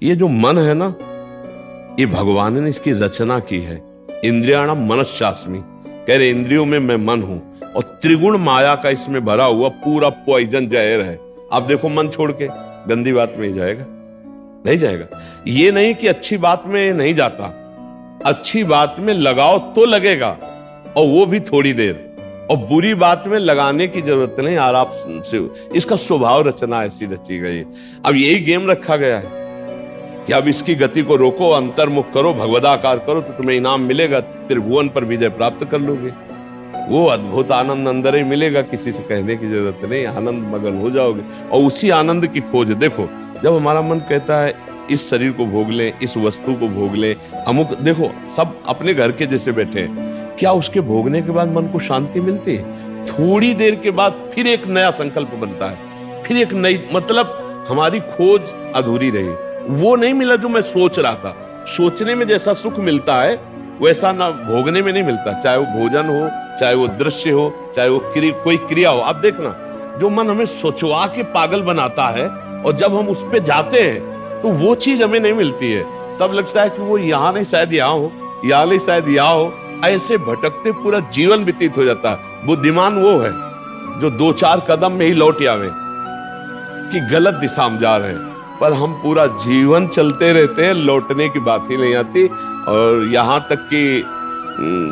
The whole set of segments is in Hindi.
ये जो मन है ना, ये भगवान ने इसकी रचना की है। इंद्रियाणाम मनश्चास्मि, कह रहे इंद्रियों में मैं मन हूं, और त्रिगुण माया का इसमें भरा हुआ पूरा पॉइजन जहर है। आप देखो मन छोड़ के गंदी बात में ही जाएगा, नहीं जाएगा। ये नहीं कि अच्छी बात में नहीं जाता, अच्छी बात में लगाओ तो लगेगा, और वो भी थोड़ी देर, और बुरी बात में लगाने की जरूरत नहीं, आराम से। इसका स्वभाव रचना ऐसी रची गई। अब यही गेम रखा गया है कि अब इसकी गति को रोको, अंतर्मुख करो, भगवदाकार करो, तो तुम्हें इनाम मिलेगा, त्रिभुवन पर विजय प्राप्त कर लोगे। वो अद्भुत आनंद अंदर ही मिलेगा, किसी से कहने की जरूरत नहीं, आनंद मगन हो जाओगे। और उसी आनंद की खोज देखो, जब हमारा मन कहता है इस शरीर को भोग लें, इस वस्तु को भोग लें, अमुक, देखो सब अपने घर के जैसे बैठे हैं, क्या उसके भोगने के बाद मन को शांति मिलती है? थोड़ी देर के बाद फिर एक नया संकल्प बनता है, फिर एक नई, मतलब हमारी खोज अधूरी रही। वो नहीं मिला जो मैं सोच रहा था। सोचने में जैसा सुख मिलता है वैसा ना भोगने में नहीं मिलता, चाहे वो भोजन हो, चाहे वो दृश्य हो, चाहे वो कोई क्रिया हो। आप देखना, जो मन हमें सोचवा के पागल बनाता है, और जब हम उस पे जाते हैं तो वो चीज हमें नहीं मिलती है। तब लगता है कि वो यहाँ नहीं, शायद यहाँ हो, यहाँ नहीं, शायद यहाँ हो। ऐसे भटकते पूरा जीवन व्यतीत हो जाता है। बुद्धिमान वो है जो 2-4 कदम में ही लौट आवे कि गलत दिशा में जा रहे हैं, पर हम पूरा जीवन चलते रहते हैं, लौटने की बात ही नहीं आती। और यहाँ तक कि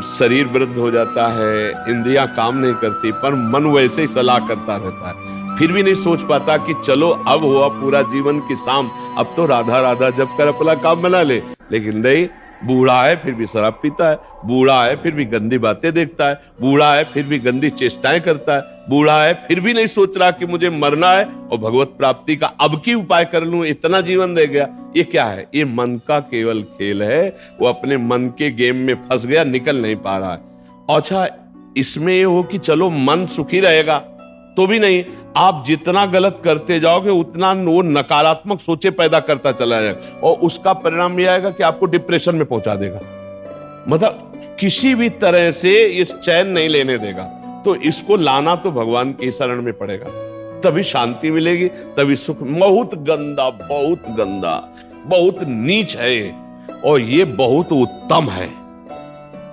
शरीर वृद्ध हो जाता है, इंद्रियां काम नहीं करती, पर मन वैसे ही सलाह करता रहता है, फिर भी नहीं सोच पाता कि चलो अब हुआ पूरा जीवन की शाम, अब तो राधा राधा जब कर अपना काम बना ले। लेकिन नहीं, बूढ़ा है फिर भी शराब पीता है, बूढ़ा है फिर भी गंदी बातें देखता है, बूढ़ा है फिर भी गंदी चेष्टाएं करता है, बूढ़ा है फिर भी नहीं सोच रहा कि मुझे मरना है और भगवत प्राप्ति का अब की उपाय कर लूं, इतना जीवन रह गया। ये क्या है? ये मन का केवल खेल है। वो अपने मन के गेम में फंस गया, निकल नहीं पा रहा है। अच्छा, इसमें ये हो कि चलो मन सुखी रहेगा, तो भी नहीं, आप जितना गलत करते जाओगे उतना वो नकारात्मक सोचे पैदा करता चला जाएगा, और उसका परिणाम यह आएगा कि आपको डिप्रेशन में पहुंचा देगा। मतलब किसी भी तरह से इस चैन नहीं लेने देगा। तो इसको लाना तो भगवान की शरण में पड़ेगा, तभी शांति मिलेगी, तभी सुख। बहुत गंदा, बहुत गंदा, बहुत नीच है, और ये बहुत उत्तम है।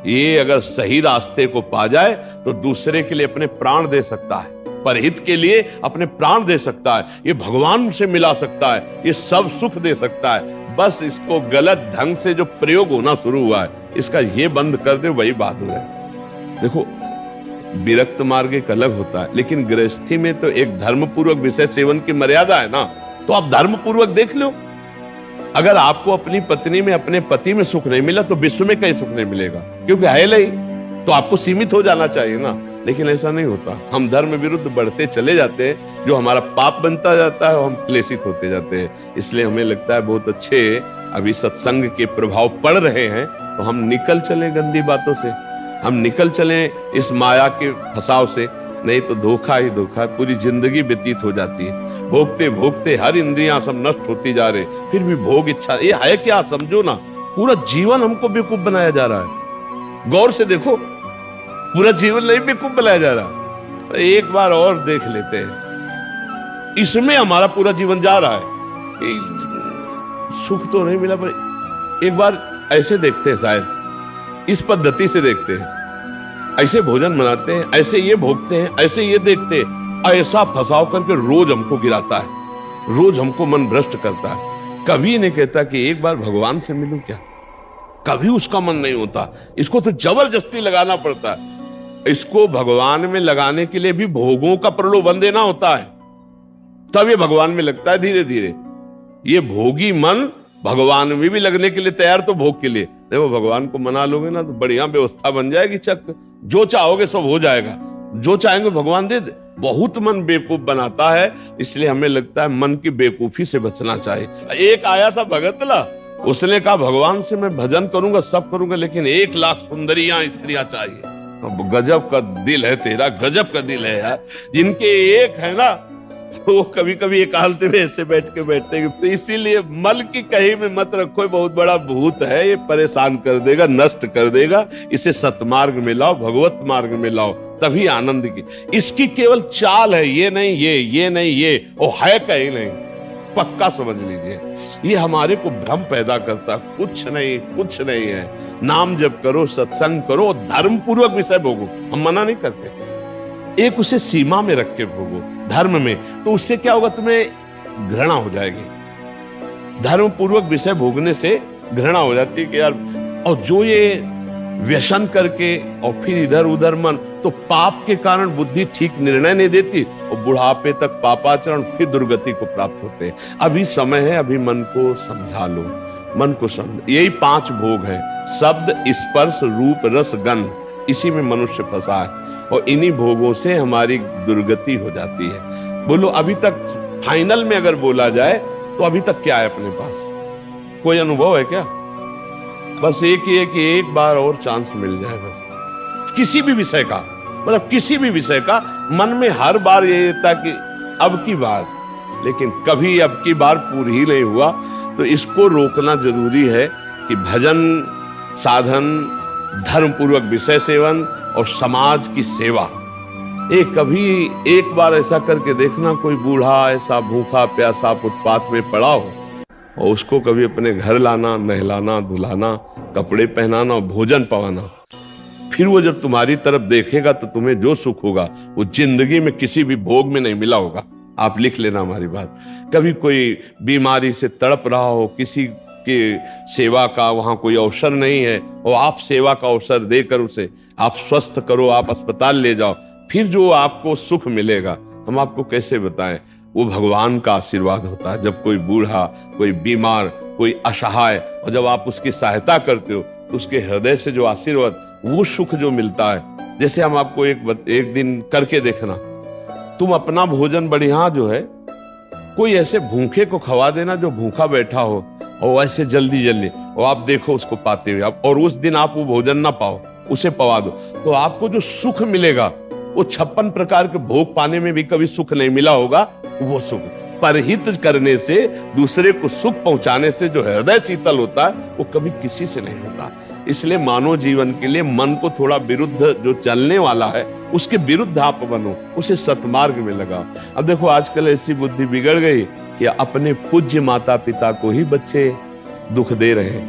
ये अगर सही रास्ते को पा जाए तो दूसरे के लिए अपने प्राण दे सकता है, परहित के लिए अपने प्राण दे सकता है, ये भगवान से मिला सकता है, ये सब सुख दे सकता है। बस इसको गलत ढंग से जो प्रयोग होना शुरू हुआ है, इसका ये बंद कर दे, वही बहादुर है। देखो, विरक्त मार्ग एक अलग होता है, लेकिन गृहस्थी में तो एक धर्मपूर्वक विषय सेवन की मर्यादा है ना, तो आप धर्मपूर्वक देख लो। अगर आपको अपनी पत्नी में, अपने पति में सुख नहीं मिला तो विश्व में कहीं सुख नहीं मिलेगा, क्योंकि है नहीं, तो आपको सीमित हो जाना चाहिए ना। लेकिन ऐसा नहीं होता, हम धर्म विरुद्ध बढ़ते चले जाते हैं, जो हमारा पाप बनता जाता है और हम क्लेशित होते जाते हैं। इसलिए हमें लगता है बहुत अच्छे अभी सत्संग के प्रभाव पड़ रहे हैं, तो हम निकल चले गंदी बातों से, हम निकल चले इस माया के फसाव से, नहीं तो धोखा ही धोखा, पूरी जिंदगी व्यतीत हो जाती है। भोगते भोगते हर इंद्रियां सब नष्ट होती जा रहे, फिर भी भोग इच्छा, ये है क्या? समझो ना, पूरा जीवन हमको बेवकूफ बनाया जा रहा है। गौर से देखो, पूरा जीवन नहीं बेवकूफ बनाया जा रहा। एक बार और देख लेते हैं, इसमें हमारा पूरा जीवन जा रहा है। सुख तो नहीं मिला, पर एक बार ऐसे देखते हैं, शायद इस पद्धति से देखते हैं, ऐसे भोजन बनाते हैं, ऐसे ये भोगते हैं, ऐसे ये देखते हैं, ऐसा फंसाव करके रोज हमको गिराता है, रोज हमको मन भ्रष्ट करता है। कभी नहीं कहता कि एक बार भगवान से मिलूं क्या, कभी उसका मन नहीं होता। इसको तो जबरदस्ती लगाना पड़ता है। इसको भगवान में लगाने के लिए भी भोगों का प्रलोभन देना होता है, तब ये भगवान में लगता है धीरे धीरे। ये भोगी मन भगवान में भी लगने के लिए तैयार, तो भोग के लिए देखो, भगवान को मना लोगे ना तो बढ़िया व्यवस्था बन जाएगी, चक जो चाहोगे सब हो जाएगा, जो चाहेंगे भगवान दे दे। बहुत मन बेवकूफ बनाता है, इसलिए हमें लगता है मन की बेवकूफी से बचना चाहिए। एक आया था भगतला, उसने कहा भगवान से मैं भजन करूंगा, सब करूंगा, लेकिन 1 लाख सुंदरियां स्त्रियां चाहिए। अब गजब का दिल है तेरा, गजब का दिल है यार। जिनके एक है ना, वो कभी कभी एकांत में ऐसे बैठ के बैठते हैं। तो इसीलिए मल की कहीं में मत रखो, ये बहुत बड़ा भूत है, ये परेशान कर देगा, नष्ट कर देगा। इसे सतमार्ग में लाओ, भगवत मार्ग में लाओ, तभी आनंद की। इसकी केवल चाल है, ये नहीं ये नहीं ये, वो है कहीं नहीं। पक्का समझ लीजिए। ये हमारे को भ्रम पैदा करता, कुछ नहीं है। नाम जप करो, सत्संग करो, धर्म पूर्वक विषय भोगो, हम मना नहीं करते, एक उसे सीमा में रख के भोगो धर्म में, तो उससे क्या होगा, तुम्हें घृणा हो जाएगी। धर्म पूर्वक विषय भोगने से घृणा हो जाती है कि यार, और जो ये व्यसन करके और फिर इधर उधर मन, तो पाप के कारण बुद्धि ठीक निर्णय नहीं देती और बुढ़ापे तक पापाचरण, फिर दुर्गति को प्राप्त होते हैं। अभी समय है, अभी मन को समझा लो, मन को समझ। यही 5 भोग हैं, शब्द, स्पर्श, रूप, रस, गंध, इसी में मनुष्य फंसा है और इन्हीं भोगों से हमारी दुर्गति हो जाती है। बोलो अभी तक फाइनल में अगर बोला जाए तो अभी तक क्या है अपने पास? कोई अनुभव है क्या? बस एक ही है कि एक बार और चांस मिल जाए, बस किसी भी विषय का, मतलब किसी भी विषय का, मन में हर बार ये रहता कि अब की बार, लेकिन कभी अब की बार पूरी ही नहीं हुआ। तो इसको रोकना जरूरी है कि भजन, साधन, धर्म पूर्वक विषय सेवन और समाज की सेवा। कभी एक बार ऐसा करके देखना, कोई बूढ़ा ऐसा भूखा प्यासा फुटपाथ में पड़ा हो और उसको कभी अपने घर लाना, नहलाना, धुलाना, कपड़े पहनाना और भोजन पवाना। फिर वो जब तुम्हारी तरफ देखेगा तो तुम्हें जो सुख होगा वो जिंदगी में किसी भी भोग में नहीं मिला होगा। आप लिख लेना हमारी बात। कभी कोई बीमारी से तड़प रहा हो, किसी के सेवा का वहां कोई अवसर नहीं है और आप सेवा का अवसर देकर उसे आप स्वस्थ करो, आप अस्पताल ले जाओ, फिर जो आपको सुख मिलेगा हम आपको कैसे बताएं। वो भगवान का आशीर्वाद होता है। जब कोई बूढ़ा, कोई बीमार, कोई असहाय, और जब आप उसकी सहायता करते हो तो उसके हृदय से जो आशीर्वाद, वो सुख जो मिलता है। जैसे हम आपको एक दिन करके देखना, तुम अपना भोजन बढ़िया जो है, कोई ऐसे भूखे को खवा देना जो भूखा बैठा हो और ऐसे जल्दी और आप देखो उसको पाते हुए, और उस दिन आप वो भोजन ना पाओ, उसे पवा दो, तो आपको जो सुख मिलेगा वो 56 प्रकार के भोग पाने में भी कभी सुख नहीं मिला होगा। वो सुख परहित करने से, दूसरे को सुख पहुंचाने से जो हृदय शीतल होता है वो कभी किसी से नहीं होता। इसलिए मानव जीवन के लिए मन को थोड़ा विरुद्ध जो चलने वाला है उसके विरुद्ध आप बनो, उसे सतमार्ग में लगाओ। अब देखो आजकल ऐसी बुद्धि बिगड़ गई कि अपने पूज्य माता पिता को ही बच्चे दुख दे रहे हैं,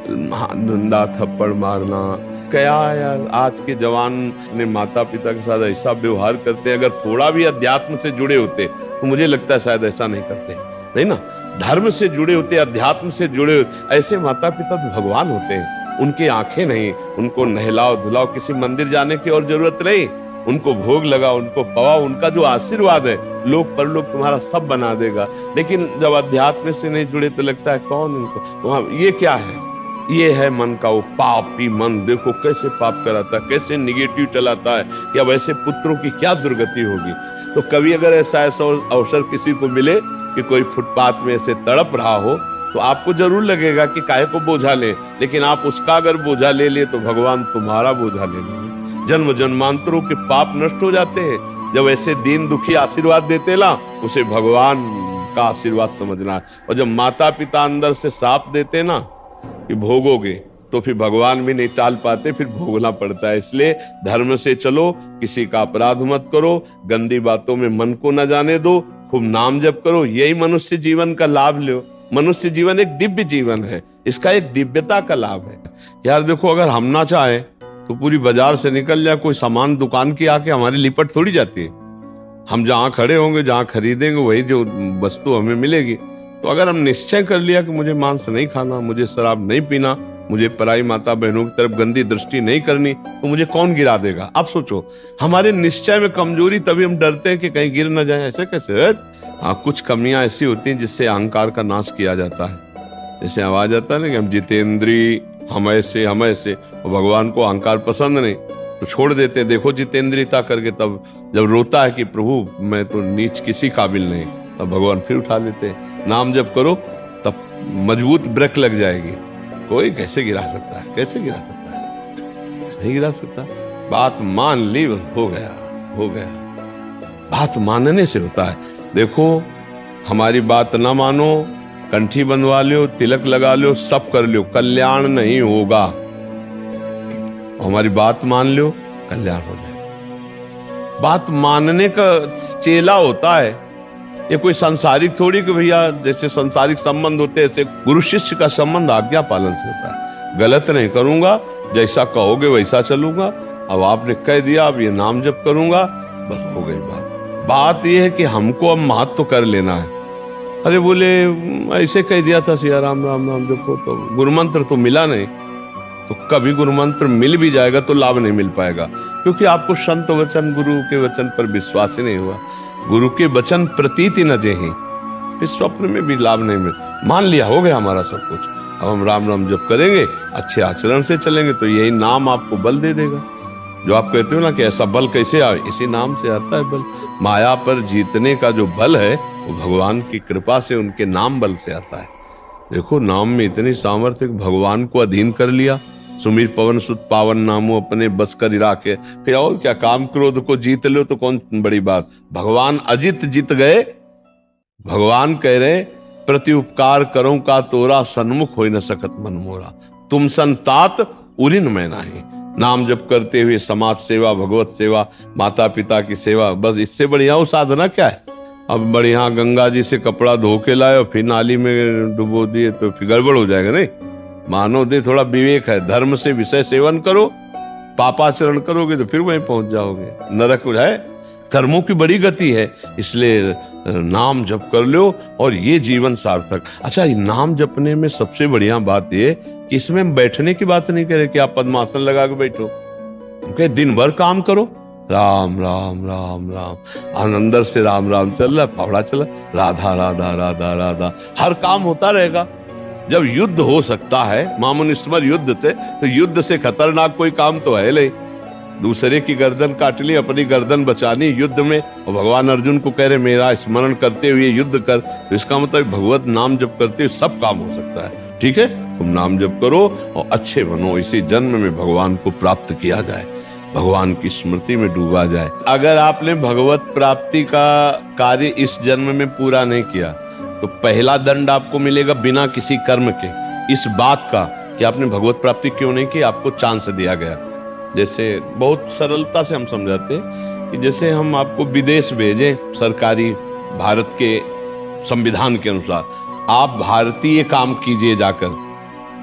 डंडा थप्पड़ मारना। क्या यार, आज के जवान ने माता पिता के साथ ऐसा व्यवहार करते हैं। अगर थोड़ा भी अध्यात्म से जुड़े होते तो मुझे लगता है शायद ऐसा नहीं करते, नहीं ना। धर्म से जुड़े होते, अध्यात्म से जुड़े होते, ऐसे माता पिता तो भगवान होते हैं। उनकी आंखें नहीं, उनको नहलाओ धुलाओ, किसी मंदिर जाने की और जरूरत नहीं, उनको भोग लगाओ, उनको पवाओ, उनका जो आशीर्वाद है लोक परलोक तुम्हारा सब बना देगा। लेकिन जब अध्यात्म से नहीं जुड़े तो लगता है कौन इनको, वहां ये क्या है? ये है मन का वो पापी मन। देखो कैसे पाप कराता है, कैसे निगेटिव चलाता है कि अब ऐसे पुत्रों की क्या दुर्गति होगी। तो कभी अगर ऐसा अवसर किसी को मिले कि कोई फुटपाथ में ऐसे तड़प रहा हो तो आपको जरूर लगेगा कि काहे को बोझा ले, लेकिन आप उसका अगर बोझा ले लिए तो भगवान तुम्हारा बोझा ले लेंगे। जन्म जन्मांतरों के पाप नष्ट हो जाते हैं जब ऐसे दीन दुखी आशीर्वाद देते ना, उसे भगवान का आशीर्वाद समझना है। और जब माता पिता अंदर से साफ देते ना कि भोगोगे, तो फिर भगवान भी नहीं टाल पाते, फिर भोगना पड़ता है। इसलिए धर्म से चलो, किसी का अपराध मत करो, गंदी बातों में मन को न जाने दो, खूब नाम जप करो, यही मनुष्य जीवन का लाभ लो। मनुष्य जीवन एक दिव्य जीवन है, इसका एक दिव्यता का लाभ है। यार देखो, अगर हम ना चाहे तो पूरी बाजार से निकल जाए, कोई सामान दुकान की आके हमारी लिपट थोड़ी जाती है। हम जहाँ खड़े होंगे, जहाँ खरीदेंगे, वही जो वस्तु हमें मिलेगी। तो अगर हम निश्चय कर लिया कि मुझे मांस नहीं खाना, मुझे शराब नहीं पीना, मुझे पराई माता बहनों की तरफ गंदी दृष्टि नहीं करनी, तो मुझे कौन गिरा देगा? आप सोचो, हमारे निश्चय में कमजोरी, तभी हम डरते हैं कि कहीं गिर न जाए। ऐसे कैसे? हाँ, कुछ कमियां ऐसी होती हैं जिससे अहंकार का नाश किया जाता है। जैसे आवाज आता है ना कि हम जितेंद्री, हम ऐसे, और भगवान को अहंकार पसंद नहीं तो छोड़ देते हैं। देखो जितेंद्रियता करके, तब जब रोता है कि प्रभु मैं तो नीच किसी काबिल नहीं, तब भगवान फिर उठा लेते हैं। नाम जब करो तब मजबूत ब्रेक लग जाएगी। कोई कैसे गिरा सकता है? कैसे गिरा सकता है? नहीं गिरा सकता। बात मान ली, बस हो गया। बात मानने से होता है। देखो, हमारी बात ना मानो, कंठी बंधवा लो, तिलक लगा लो, सब कर लो, कल्याण नहीं होगा। हमारी बात मान लो, कल्याण हो जाएगा। बात मानने का चेला होता है, ये कोई सांसारिक थोड़ी कि भैया जैसे सांसारिक संबंध होते हैं ऐसे गुरु शिष्य का संबंध आज्ञा पालन से होता है। गलत नहीं करूंगा, जैसा कहोगे वैसा चलूंगा। अब आपने कह दिया, अब ये नाम जप करूंगा, बस हो गई बात। बात ये है कि हमको अब महत्व कर लेना है। अरे बोले ऐसे कह दिया था सिया राम राम राम जपो, तो गुरु मंत्र तो मिला नहीं। तो कभी गुरु मंत्र मिल भी जाएगा तो लाभ नहीं मिल पाएगा, क्योंकि आपको संत वचन गुरु के वचन पर विश्वास ही नहीं हुआ। गुरु के वचन प्रतीति न जेहि, इस स्वप्न में भी लाभ नहीं मिल। मान लिया हो गया हमारा सब कुछ, अब हम राम राम जप करेंगे, अच्छे आचरण से चलेंगे तो यही नाम आपको बल दे देगा। जो आप कहते हो ना कि ऐसा बल कैसे आए, इसी नाम से आता है बल। माया पर जीतने का जो बल है वो भगवान की कृपा से, उनके नाम बल से आता है। देखो नाम में इतनी सामर्थ्य, भगवान को अधीन कर लिया। सुमीर पवन सुत पावन नामो अपने बस कर राखे, फिर और क्या, काम क्रोध को जीत लो तो कौन बड़ी बात। भगवान अजित जीत गए। भगवान कह रहे प्रति उपकार करो का तोरा, सन्मुख हो न सकत मन मोरा, तुम संतात उरिन मैं नाही। नाम जप करते हुए समाज सेवा, भगवत सेवा, माता पिता की सेवा, बस इससे बढ़िया वो साधना क्या है। अब बढ़िया गंगा जी से कपड़ा धो के लाए और फिर नाली में डुबो दिए तो फिर गड़बड़ हो जाएगा। नहीं, मानव दे थोड़ा विवेक है। धर्म से विषय सेवन करो, पापाचरण करोगे तो फिर वहीं पहुंच जाओगे, नरक है। कर्मों की बड़ी गति है, इसलिए नाम जप कर लो और ये जीवन सार्थक। अच्छा, नाम जपने में सबसे बढ़िया बात ये कि इसमें बैठने की बात नहीं करे कि आप पद्मासन लगा के बैठो, क्योंकि दिन भर काम करो, राम राम राम राम, अंदर से राम राम चल रहा, फावड़ा चल रहा, राधा राधा राधा राधा, हर काम होता रहेगा। जब युद्ध हो सकता है मामुनिस्मर युद्ध से, तो युद्ध से खतरनाक कोई काम तो है नहीं। दूसरे की गर्दन काट ली, अपनी गर्दन बचानी युद्ध में, और भगवान अर्जुन को कह रहे मेरा स्मरण करते हुए युद्ध कर, तो इसका मतलब भगवत नाम जप करते हुए सब काम हो सकता है। ठीक है, तुम नाम जप करो और अच्छे बनो, इसी जन्म में भगवान को प्राप्त किया जाए, भगवान की स्मृति में डूबा जाए। अगर आपने भगवत प्राप्ति का कार्य इस जन्म में पूरा नहीं किया तो पहला दंड आपको मिलेगा बिना किसी कर्म के, इस बात का कि आपने भगवत प्राप्ति क्यों नहीं की, आपको चांस दिया गया। जैसे बहुत सरलता से हम समझाते हैं कि जैसे हम आपको विदेश भेजें सरकारी, भारत के संविधान के अनुसार आप भारतीय काम कीजिए, जाकर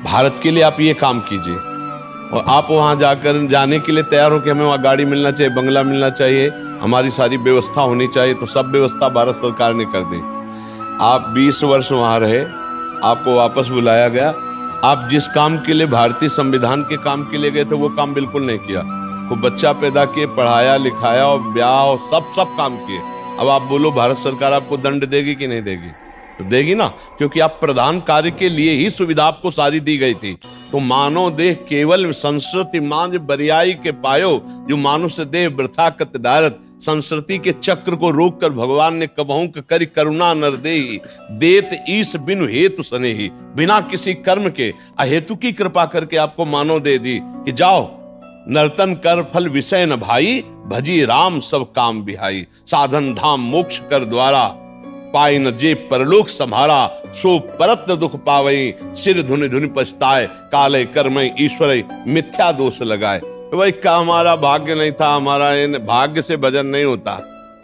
भारत के लिए आप ये काम कीजिए, और आप वहां जाकर जाने के लिए तैयार हो कि हमें वहां गाड़ी मिलना चाहिए, बंगला मिलना चाहिए, हमारी सारी व्यवस्था होनी चाहिए, तो सब व्यवस्था भारत सरकार ने कर दी। आप 20 वर्ष वहां रहे, आपको वापस बुलाया गया, आप जिस काम के लिए भारतीय संविधान के काम के लिए गए थे वो काम बिल्कुल नहीं किया। को बच्चा पैदा किए, पढ़ाया लिखाया और ब्याह और सब काम किए। अब आप बोलो भारत सरकार आपको दंड देगी कि नहीं देगी? तो देगी ना, क्योंकि आप प्रधान कार्य के लिए ही सुविधा आपको सारी दी गई थी। तो मानव देह केवल संस्कृति मांझ बरियाई के पायो, जो मानुष देह वृथा कत डारत। संस्कृति के चक्र को रोककर भगवान ने कबहू करी करुणा नर देहि, देत ईश बिनु हेतु सनेहि। बिना किसी कर्म के अहेतु की कृपा करके आपको मानव दे दी कि जाओ नर्तन कर फल विषय न भाई, भजी राम सब काम बिहाई। साधन धाम मोक्ष कर द्वारा, पाई न जे परलोक संभारा। सो परत दुख पावई, सिर धुनि धुनि पछताए। काले कर्मय ईश्वर मिथ्या दोष लगाए। भाई का हमारा भाग्य नहीं था, हमारा भाग्य से भजन नहीं होता,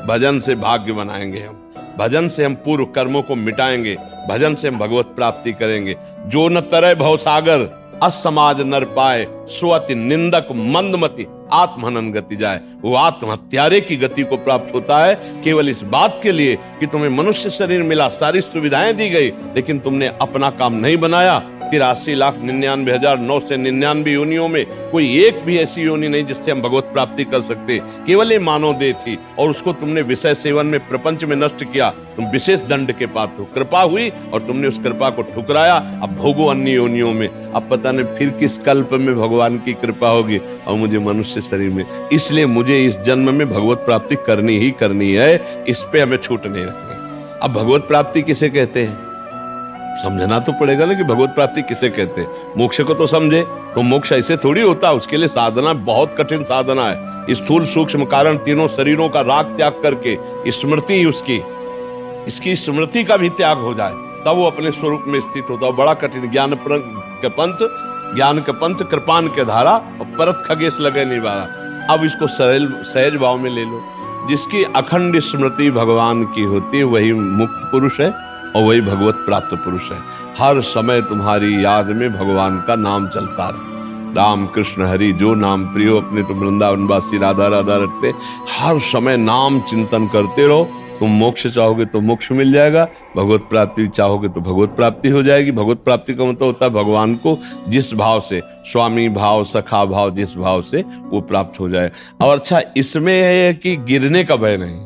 भजन से भाग्य बनाएंगे हम। भजन से हम पूर्व कर्मों को मिटाएंगे, भजन से हम भगवत प्राप्ति करेंगे। जो न तरय भवसागर, असमाज नर पाए। स्वति निंदक मंदमति, आत्महनन गति जाए। वो आत्महत्यारे की गति को प्राप्त होता है केवल इस बात के लिए कि तुम्हें मनुष्य शरीर मिला, सारी सुविधाएं दी गई, लेकिन तुमने अपना काम नहीं बनाया। 83,99,999 योनियों में कोई एक भी ऐसी योनि नहीं जिससे हम भगवत प्राप्ति कर सकते। केवल ये मानव देह थी, और उसको तुमने विषय सेवन में, प्रपंच में नष्ट किया। तुम विशेष दंड के पात्र हो। कृपा हुई और तुमने उस कृपा को ठुकराया। अब भोगो अन्य योनियों में। अब पता नहीं फिर किस कल्प में भगवान की कृपा होगी और मुझे मनुष्य शरीर में। इसलिए मुझे इस जन्म में भगवत प्राप्ति करनी ही करनी है, इस पे हमें छूट नहीं रखनी। अब भगवत प्राप्ति किसे कहते हैं समझना तो पड़ेगा ना, कि भगवत प्राप्ति किसे कहते हैं। मोक्ष को तो समझे, तो मोक्ष ऐसे थोड़ी होता, उसके लिए साधना बहुत कठिन साधना है। स्थूल सूक्ष्म कारण तीनों शरीरों का राग त्याग करके स्मृति इसकी स्मृति का भी त्याग हो जाए, तब वो अपने स्वरूप में स्थित होता है। बड़ा कठिन। ज्ञान के पंथ कृपान के धारा, और परत खगेश लगे निवारा। अब इसको सहज भाव में ले लो। जिसकी अखंड स्मृति भगवान की होती है वही मुक्त पुरुष है और वही भगवत प्राप्त पुरुष है। हर समय तुम्हारी याद में भगवान का नाम चलता रहे। राम कृष्ण हरि जो नाम प्रियो, अपने तुम वृंदावनवासी राधा राधा रखते, हर समय नाम चिंतन करते रहो। तुम मोक्ष चाहोगे तो मोक्ष मिल जाएगा, भगवत प्राप्ति चाहोगे तो भगवत प्राप्ति हो जाएगी। भगवत प्राप्ति का मतलब होता है भगवान को जिस भाव से, स्वामी भाव, सखा भाव, जिस भाव से वो प्राप्त हो जाए। और अच्छा, इसमें है कि गिरने का भय नहीं।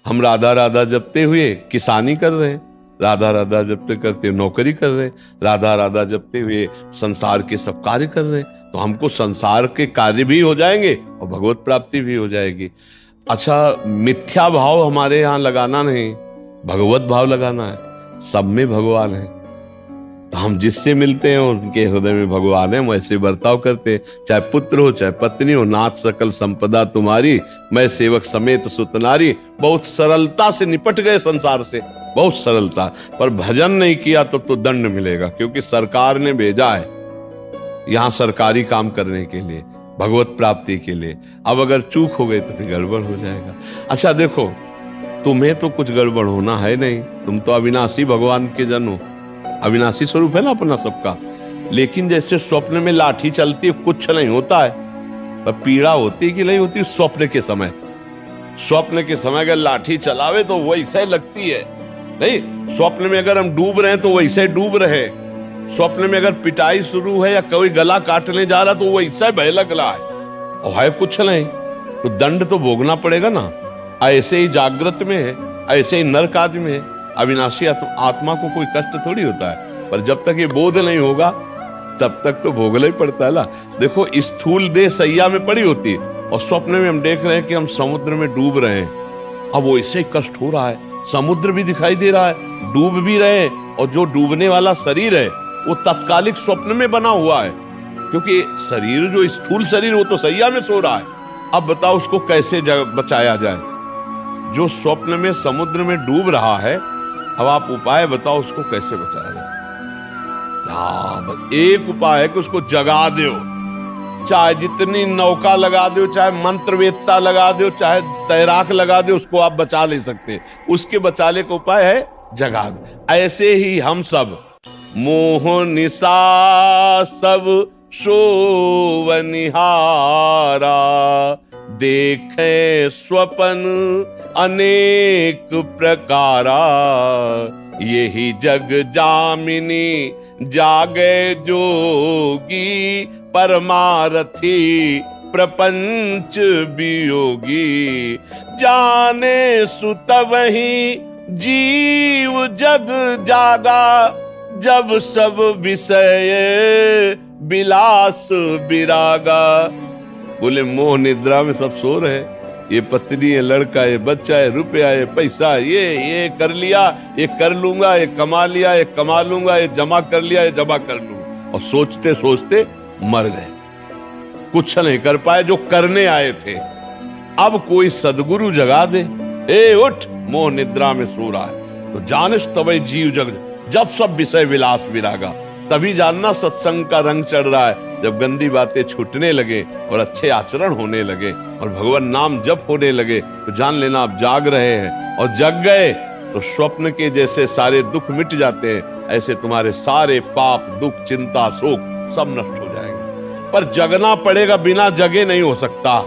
हम राधा राधा जपते हुए किसानी कर रहे हैं, राधा राधा जपते करते नौकरी कर रहे, राधा राधा जपते हुए संसार के सब कार्य कर रहे, तो हमको संसार के कार्य भी हो जाएंगे और भगवत प्राप्ति भी हो जाएगी। अच्छा, मिथ्या भाव हमारे यहाँ लगाना नहीं, भगवत भाव लगाना है। सब में भगवान है, तो हम जिससे मिलते हैं उनके हृदय में भगवान है, हम ऐसे बर्ताव करते हैं। चाहे पुत्र हो चाहे पत्नी हो, नाथ सकल संपदा तुम्हारी, मैं सेवक समेत सुत नारी। बहुत सरलता से निपट गए संसार से, बहुत सरलता। पर भजन नहीं किया तो दंड मिलेगा, क्योंकि सरकार ने भेजा है यहाँ सरकारी काम करने के लिए, भगवत प्राप्ति के लिए। अब अगर चूक हो गई तो फिर गड़बड़ हो जाएगा। अच्छा देखो, तुम्हें तो कुछ गड़बड़ होना है नहीं, तुम तो अविनाशी भगवान के जन हो, अविनाशी स्वरूप है ना अपना सबका। लेकिन जैसे स्वप्न में लाठी चलती है, कुछ नहीं होता है, पर पीड़ा होती कि नहीं होती स्वप्न के समय। स्वप्न के समय अगर लाठी चलावे तो वैसे लगती है, नहीं स्वप्न में अगर हम डूब रहे हैं तो वैसे डूब रहे, स्वप्न में अगर पिटाई शुरू है या कोई गला काटने जा रहा तो वैसा भय लग रहा है, और है कुछ नहीं, तो दंड तो भोगना पड़ेगा ना। ऐसे ही जागृत में है, ऐसे ही नरक आदि में है। अविनाशी आत्मा को कोई कष्ट थोड़ी होता है, पर जब तक ये बोध नहीं होगा तब तक तो भोगना ही पड़ता है ना। देखो, स्थूल देह सैया में पड़ी होती है और स्वप्न में हम देख रहे हैं कि हम समुद्र में डूब रहे हैं, अब वो ऐसे ही कष्ट हो रहा है, समुद्र भी दिखाई दे रहा है, डूब भी रहे, और जो डूबने वाला शरीर है वो तत्कालिक स्वप्न में बना हुआ है, क्योंकि शरीर जो स्थूल शरीर वो तो सैया में सो रहा है। अब बताओ उसको कैसे बचाया जाए। जो स्वप्न में समुद्र में डूब रहा है, अब आप उपाय बताओ उसको कैसे बचाया जाए। हाँ, एक उपाय है कि उसको जगा दो, चाहे जितनी नौका लगा दो, चाहे मंत्रवेत्ता लगा दो, चाहे तैराक लगा दो, उसको आप बचा नहीं सकते। उसके बचाने का उपाय है जगा दो। ऐसे ही हम सब मोह निशा सब शोवनिहारा, देखे स्वपन अनेक प्रकारा, यही जग जामिनी जागे जोगी, परमारथी प्रपंच वियोगी, जाने सुत वही जीव जग जागा, जब सब विषय विलास विरागा। बोले मोह निद्रा में सब सो रहे, ये पत्नी है, लड़का है, बच्चा है, रुपया है, पैसा, ये कर लिया, ये कर लूंगा, ये कमा लिया, ये कमा लूंगा, ये जमा कर लिया, ये जमा कर लूंगा, और सोचते सोचते मर गए, कुछ नहीं कर पाए जो करने आए थे। अब कोई सदगुरु जगा दे, ए उठ, मोह निद्रा में सो रहा है, तो जानिश तबै जीव जग, जब सब विषय विलास विरागा, तभी जानना सत्संग का रंग चढ़ रहा है। जब गंदी बातें छूटने लगे और अच्छे आचरण होने लगे और भगवान नाम जप होने लगे, तो जान लेना आप जाग रहे हैं, और जग गए तो स्वप्न के जैसे सारे दुख मिट जाते हैं, ऐसे तुम्हारे सारे पाप, दुख, चिंता, शोक सब नष्ट हो जाएंगे। पर जगना पड़ेगा, बिना जगे नहीं हो सकता,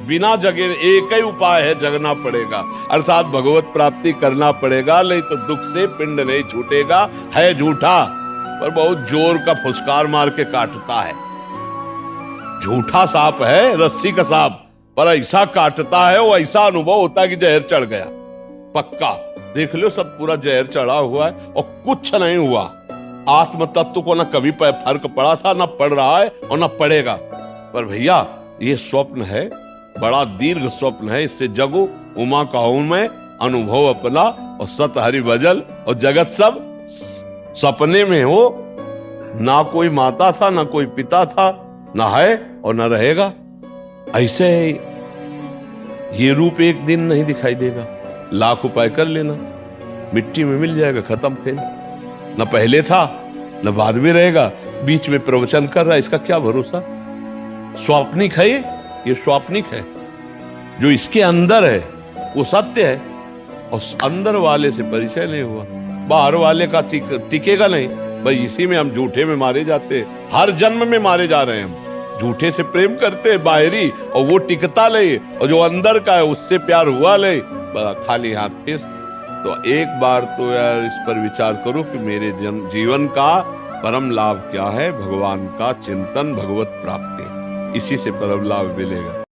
बिना जगे एक ही उपाय है, जगना पड़ेगा, अर्थात भगवत प्राप्ति करना पड़ेगा, नहीं तो दुख से पिंड नहीं छूटेगा। है झूठा पर बहुत जोर का फुसकार मार के काटता है, झूठा सांप है, रस्सी का सांप, पर ऐसा काटता है, वो ऐसा अनुभव होता है कि जहर चढ़ गया, पक्का। देख लो सब पूरा जहर चढ़ा हुआ है और कुछ नहीं हुआ। आत्म तत्व को ना कभी फर्क पड़ा था, ना पड़ रहा है और ना पड़ेगा। पर भैया ये स्वप्न है, बड़ा दीर्घ स्वप्न है, इससे जगो, उमा कहूं मैं अनुभव अपना, और सत हरि भजल, और जगत सब सपने में हो। ना कोई माता था, ना कोई पिता था, ना है और ना रहेगा। ऐसे ये रूप एक दिन नहीं दिखाई देगा, लाख उपाय कर लेना, मिट्टी में मिल जाएगा, खत्म। फिर न पहले था न बाद में रहेगा, बीच में प्रवचन कर रहा है, इसका क्या भरोसा। स्वाप्निक है ये स्वाप्निक है। जो इसके अंदर है वो सत्य है, और अंदर वाले से परिचय नहीं हुआ, बाहर वाले का टिकेगा नहीं। भाई इसी में हम झूठे में मारे जाते हैं, हर जन्म में मारे जा रहे हैं हम। झूठे से प्रेम करते हैं बाहरी, और वो टिकता ले, और जो अंदर का है उससे प्यार हुआ ले, खाली हाथ फिर। तो एक बार तो यार इस पर विचार करो कि मेरे जीवन का परम लाभ क्या है। भगवान का चिंतन, भगवत प्राप्ति, इसी से परम लाभ मिलेगा।